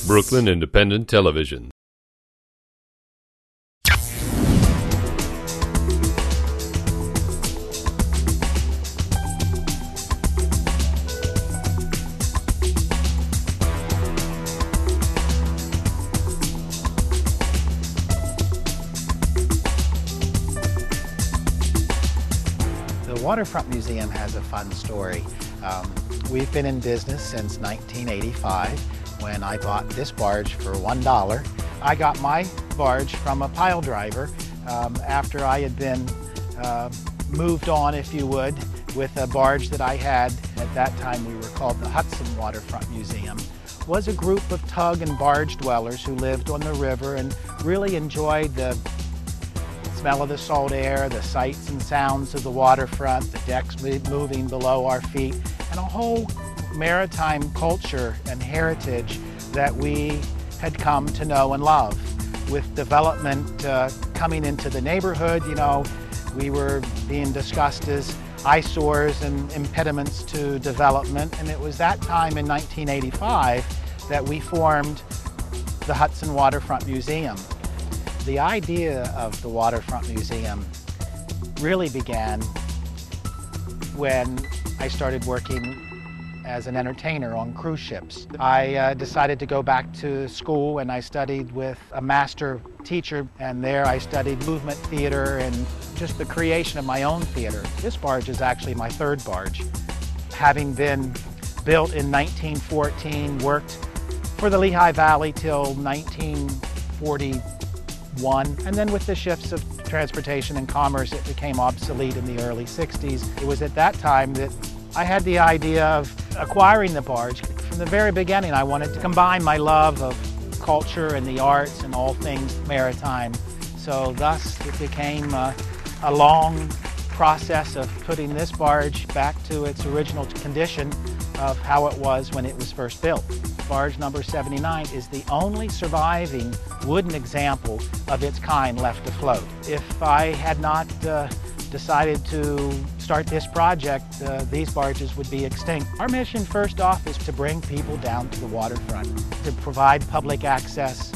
Brooklyn Independent Television. The Waterfront Museum has a fun story. We've been in business since 1985 when I bought this barge for $1. I got my barge from a pile driver after I had been moved on, if you would, with a barge that I had. At that time we were called the Hudson Waterfront Museum. Was a group of tug and barge dwellers who lived on the river and really enjoyed the smell of the salt air, the sights and sounds of the waterfront, the decks moving below our feet, and a whole maritime culture and heritage that we had come to know and love. With development coming into the neighborhood, you know, we were being discussed as eyesores and impediments to development, and it was that time in 1985 that we formed the Hudson Waterfront Museum. The idea of the Waterfront Museum really began when I started working as an entertainer on cruise ships. I decided to go back to school and I studied with a master teacher, and there I studied movement theater and just the creation of my own theater. This barge is actually my third barge. Having been built in 1914, worked for the Lehigh Valley till 1941, and then with the shifts of transportation and commerce, it became obsolete in the early 60s. It was at that time that I had the idea of acquiring the barge. From the very beginning, I wanted to combine my love of culture and the arts and all things maritime. So thus, it became a long process of putting this barge back to its original condition of how it was when it was first built. Barge number 79 is the only surviving wooden example of its kind left afloat. If I had not decided to start this project, these barges would be extinct. Our mission first off is to bring people down to the waterfront, to provide public access,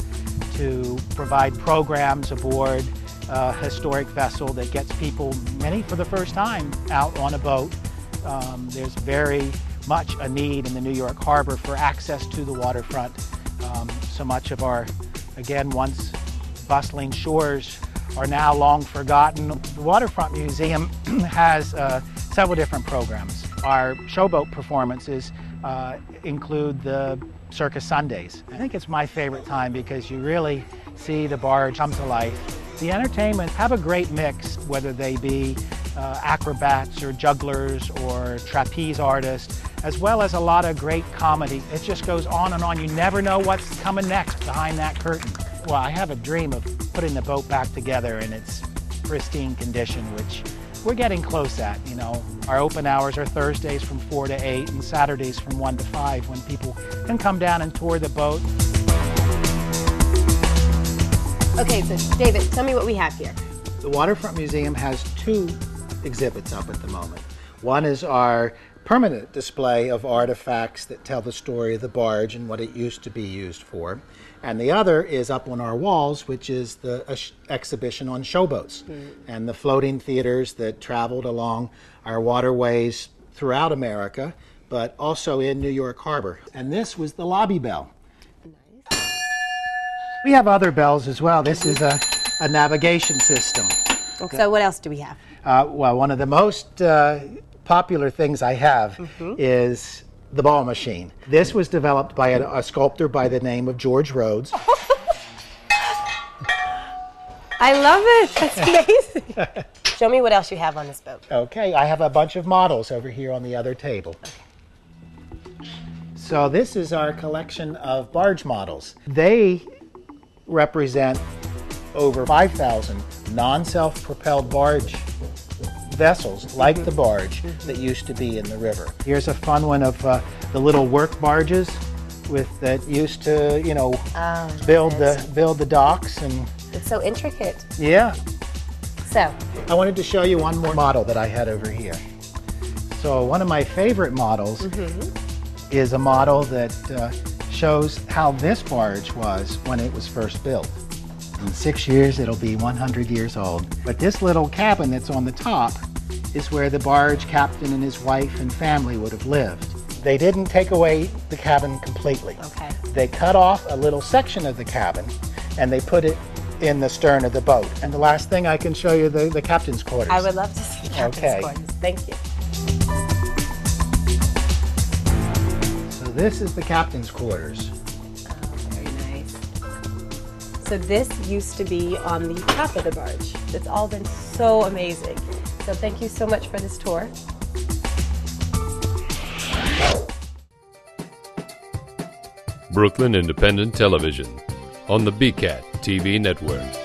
to provide programs aboard a historic vessel that gets people, many for the first time, out on a boat. There's very much a need in the New York Harbor for access to the waterfront. So much of our, again, once bustling shores are now long forgotten. The Waterfront Museum has several different programs. Our showboat performances include the Circus Sundays. I think it's my favorite time because you really see the barge come to life. The entertainment have a great mix, whether they be acrobats or jugglers or trapeze artists, as well as a lot of great comedy. It just goes on and on. You never know what's coming next behind that curtain. Well, I have a dream of putting the boat back together in its pristine condition, which we're getting close at. You know, our open hours are Thursdays from 4 to 8 and Saturdays from 1 to 5 when people can come down and tour the boat. Okay, so David, tell me what we have here. The Waterfront Museum has two exhibits up at the moment. One is our permanent display of artifacts that tell the story of the barge and what it used to be used for. And the other is up on our walls, which is the exhibition on showboats and the floating theaters that traveled along our waterways throughout America, but also in New York Harbor. And this was the lobby bell. Nice. We have other bells as well. This is a navigation system. Okay. So what else do we have? Well, one of the most popular things I have is the ball machine. This was developed by a sculptor by the name of George Rhodes. I love it. That's amazing. Show me what else you have on this boat. Okay, I have a bunch of models over here on the other table. Okay. So this is our collection of barge models. They represent over 5,000 non-self-propelled barge vessels like the barge that used to be in the river. Here's a fun one of the little work barges that used to, you know, build the docks. And it's so intricate. Yeah. So I wanted to show you one more model that I had over here. So one of my favorite models is a model that shows how this barge was when it was first built. In 6 years, it'll be 100 years old. But this little cabin that's on the top is where the barge captain and his wife and family would have lived. They didn't take away the cabin completely. Okay. They cut off a little section of the cabin and they put it in the stern of the boat. And the last thing I can show you the captain's quarters. I would love to see the captain's quarters. Thank you. So this is the captain's quarters. Oh, very nice. So this used to be on the top of the barge. It's all been so amazing. So thank you so much for this tour. Brooklyn Independent Television on the BCAT TV network.